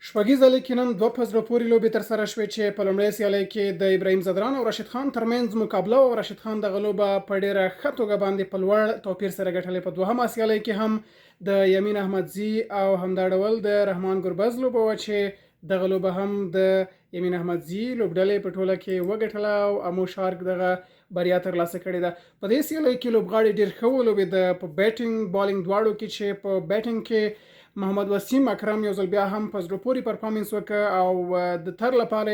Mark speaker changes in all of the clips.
Speaker 1: شپږیزه لیګ کې نن دوه په زړه پورې لوبې ترسره شوې چې په لومړۍ سیالۍ کې د ابراهیم ځدران او راشد خان ترمنځ مقابله او راشد خان دغه لوبه په ډېره ښه توګه باندې په لوړ توپیر سره ګټلې. په دوهمه سیالۍ کې هم د یمین احمدزي او همدا ډول د رحمان ګربز لوبه وه چې دغه لوبه هم د یمین احمدزي لوبډلې په ټوله کې وګټله او امو شارک دغه بریا ترلاسه کړې ده. په دې سیالۍ کې لوبغاړي ډېر ښه ولوبېده په بیټینګ بالینګ دواړو کې چې په بیټینګ کې محمد وسیم اکرم یو ځل بیا هم په زړه پورې پرفارمنس وکړ او د تر لپاره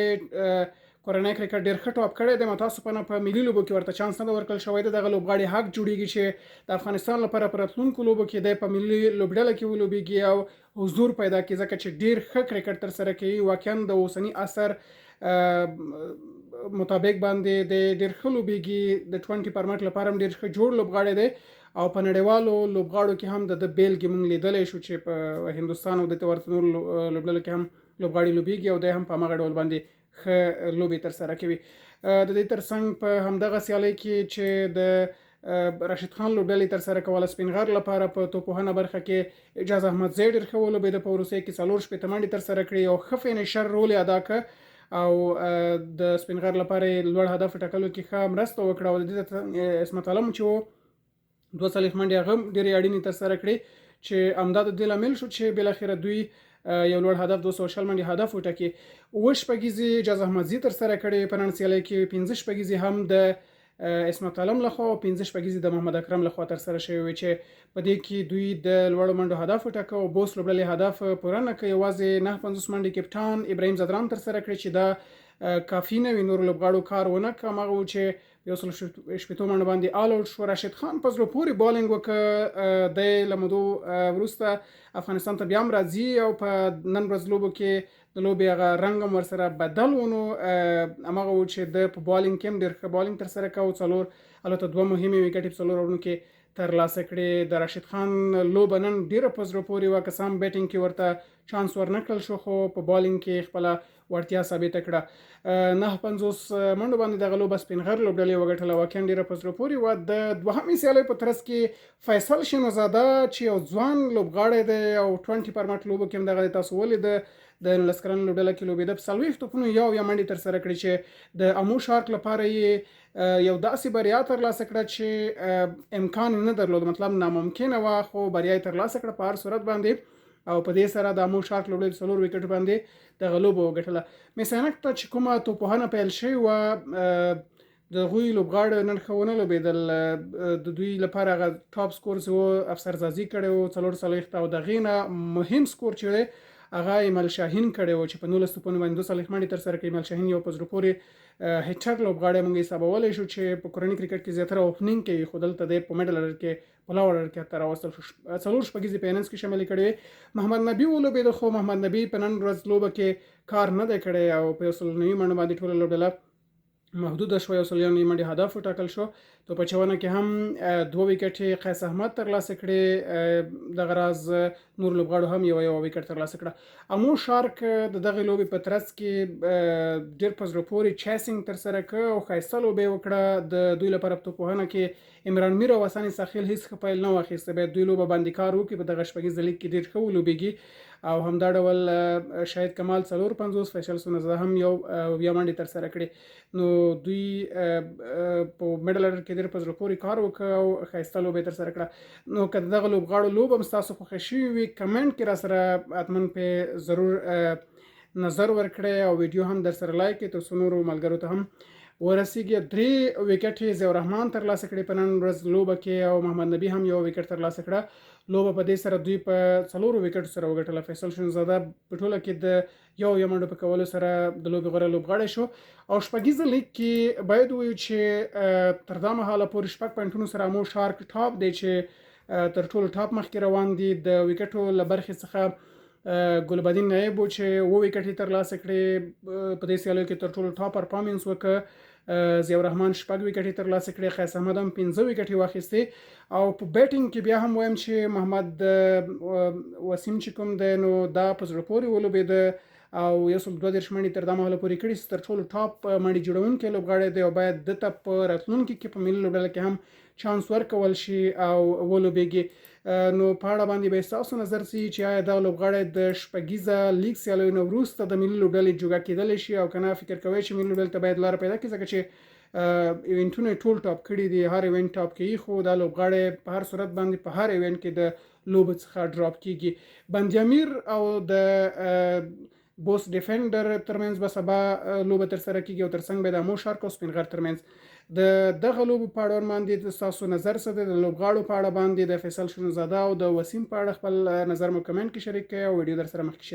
Speaker 1: کورنۍ کرکټ ډېر ښه ټاپ کړی دی. متاسفانه په ملي لوبو کې ورته چانس نه ده ورکړل شوی دی. دغه لوبغاړي حق جوړیږي چې د افغانستان لپاره په راتلونکو لوبو کې دی په ملي لوبډله کې ولوبېږي او حضور پیدا کړي ځکه چې ډېر ښه کرکټ ترسره کوي. واقعا د اوسني عصر مطابق باندې د ډېر ښه لوبېږي. د 20 فارمټ لپاره هم ډېر ښه جوړ لوبغاړی دی او په نړیوالو لوبغاړو کې هم د بیلګې موږ لیدلی شو چې په هندوستان او د ورته نورو لوبډلو کې هم لوبغاړي لوبېږي او دی هم په هماغه ډول باندې ښه لوبې ترسره کوي. د دې ترڅنګ په همدغه سیالۍ کې چې د راشد خان لوبډلې ترسره کوله سپین غر لپاره په توپوهنه برخه کې اجاز احمدزی ډېر ښه ولوبېده. په وروستۍ کې 4 شپېته منډې ترسره کړې او ښه فینیشر رول یې ادا کړ او د سپین غر لپاره لوړ هدف ټاکلو کې ښه مرسته وکړه او د دې عصمت علم چې 2 منډې هغه ډېرې اړینې ترسره کړې چې همدا د دې لامل شو چې بالاخره دوی یو لوړ هدف 240 منډې هدف وټاکي. 7 شپږیزې اجاز احمدزي ترسره کړې. په نن سیالۍ کې 15 شپږیزې هم د عصمت علم لخوا او 15 شپږیزې د محمد اکرم لخوا ترسره شوې وې چې په دې کې دوی د لوړو منډو هدف وټاکه او بوس لوبډلې هدف پوره نه کړ. یوازې 950 منډې کپټان ابراهیم ځدران ترسره کړې چې دا کافي نه وي. نورو لوبغاړو کار ونه کړ. هماغه و چې یو سل شپېتو منډو باندې آل آوټ شو. راشد خان په زړه پورې بالینګ وکړ. د له مودو وروسته افغانستان ته بیا هم راځي او په نن ورځ لوبو کې د لوبې هغه رنګ هم ورسره بدل و. نو هماغه و چې د په بالینګ کې هم ډېر ښه بالینګ ترسره کوه. البته 2 مهمې وکټې په 4 راوندونو کې ترلاسه کړې. د راشد خان لوبه نن ډېره په زړه پورې وه. که څه هم بیټینګ کې ورته چانس ورنکړل شو خو په بالینګ کې خپله وړتیا ثابته کړه. 950 منډو باندې دغه لوبه سپین غر لوبډلې وګټله. واقعا ډېره په زړه پورې وه. د دوهمې سیالۍ په ترڅ کې فیصل شینوزاده چې یو ځوان لوبغاړی دی او 20 فارمټ لوبو کې هم دغه تاسو ولیده د 19 کلن لوبډله کې لوبېده. په 40 توپونو یو منډې ترسره کړې چې د امو شارک لپاره یې یو داسې بریا ترلاسه کړه چې امکان نه درلود، مطلب ناممکنه وه خو بریا یې ترلاسه کړه په هر صورت باندې او په دې سره د امو شارک لوبډلې 4 وکټ باندې دغه لوبه وګټله. میسانک ته چې کومه توپوهنه پیل شوې وه د هغوی لوبغاړي نن ښه ونه لوبېدل. د دوی لپاره هغه ټاپ سکورز و افسرسازي کړی و 440 او د هغې نه مهم سکور چې دی هغه ایمل شاهین کړی و چې په 19 توپونو باندې 240 منډې ترسره کړې. ایمل شاهین یو په زړه پورې هیټر لوبغاړی موږ حسابولی شو چې په کورني کرکټ کې زیاتره اوپننګ کوي خو دلته دی په میډل اډر کې په لاور اډر کې حتی راوستل شو. 4 شپږیزې په اننګز کې شاملې کړې. محمد نبي ولوبېده خو محمد نبي په نن ورځ لوبه کې کار نه دی کړی او په 190 منډو باندې ټوله لوبډله محدوده شوه. 190 منډې هدف وټاکل شو. توپ اچونه کې هم 2 وکټې قیس احمد ترلاسه کړې. دغه راز نور لوبغاړو هم یو وکټ ترلاسه کړه. امو شارک د دغه لوبې په ترڅ کې ډېر په زړه پورې چیسینګ ترسره کړ او ښایسته لوبه یې وکړه. د دوی لپاره په توپوهنه کې عمران میر او حسن ساخیل هیڅ ښه پیل نه واخیسته. باید دوی لوبه باندې کار وکړي. په دغه شپږیزه لیګ کې ډېر ښه ولوبېږي او همدا ډول شاهد کمال 450 فیصل سونزاده هم یو منډې ترسره کړې. نو دوی په میډل اډر کې ډېر په زړه پورې کار وکړ او ښایسته لوبه یې ترسره کړه. نو که دغه لوبغاړو لوبه هم ستاسو خوښه شوې وي کمنټ کې راسره حتما پې ضرور نظر ورکړئ او ویډیو هم در سره لایک کړئ تر څو نورو ملګرو ته هم ورسیږي. 3 وکټې ضیاء الرحمن ترلاسه کړې په نن ورځ لوبه کې او محمد نبي هم یو وکټ ترلاسه کړه. لوبه په دې سره دوی په 4 وکټو سره وګټله. فیصل شینزاده په ټوله کې د یو منډه په کولو سره د لوبې غوره لوبغاړی شو. او شپږیزه لیګ کې باید ووایو چې تر دا مهاله پورې 6 پوینټونو سره امو شارک ټاپ دی چې تر ټولو ټاپ مخکې روان دي. د وکټو له برخې څخه ګلبدین نایب و چې 7 وکټې ترلاسه کړې. په دې سیالیو کې تر ټولو ټاپ پرفارمنس وکړ. ضیاء الرحمن 4 وکټې ترلاسه کړې. قیس احمد هم 15 وکټې واخیستې او په بیټینګ کې بیا هم وایم چې محمد وسیم چې کوم دی نو دا په زړه پورې ولوبېده او 132 منډې تر دا مهاله پورې کړي. تر ټولو ټاپ منډې جوړونکی لوبغاړی دی او باید دته په راتلونکي کې په ملي لوبډله کې هم چانس ورکول شي او ولوبېږي. نو په اړه باندې به ستاسو نظر سي چې آیا دا لوبغاړی د شپږیزه لیګ سیالیو نه وروسته د ملي لوبډلې جوګه کېدلی شي او که نه فکر کوئ چې ملي لوبډلې ته باید لاره پیدا کړي، ځکه چې ایونټونه ټول ټاپ کړي دي، هر ایونټ ټاپ کوي، خو دا لوبغاړی په هر صورت باندې په هر ایونټ کې د لوبو څخه ډراپ کیږي. بندیامیر او د بوس ډیفندر ترمنځ به سبا لوبه ترسره کیږي او ترڅنګ به د امو شارک او سپین غر ترمنځ د دغه لوبو په اړه باندې تاسو نظر څه دی؟ د لوبغاړو په اړه باندې د فیصل شنوزاده او د وسیم په اړه خپل نظر مو کمنټ کې شریک کړئ او ویډیو در سره مخکې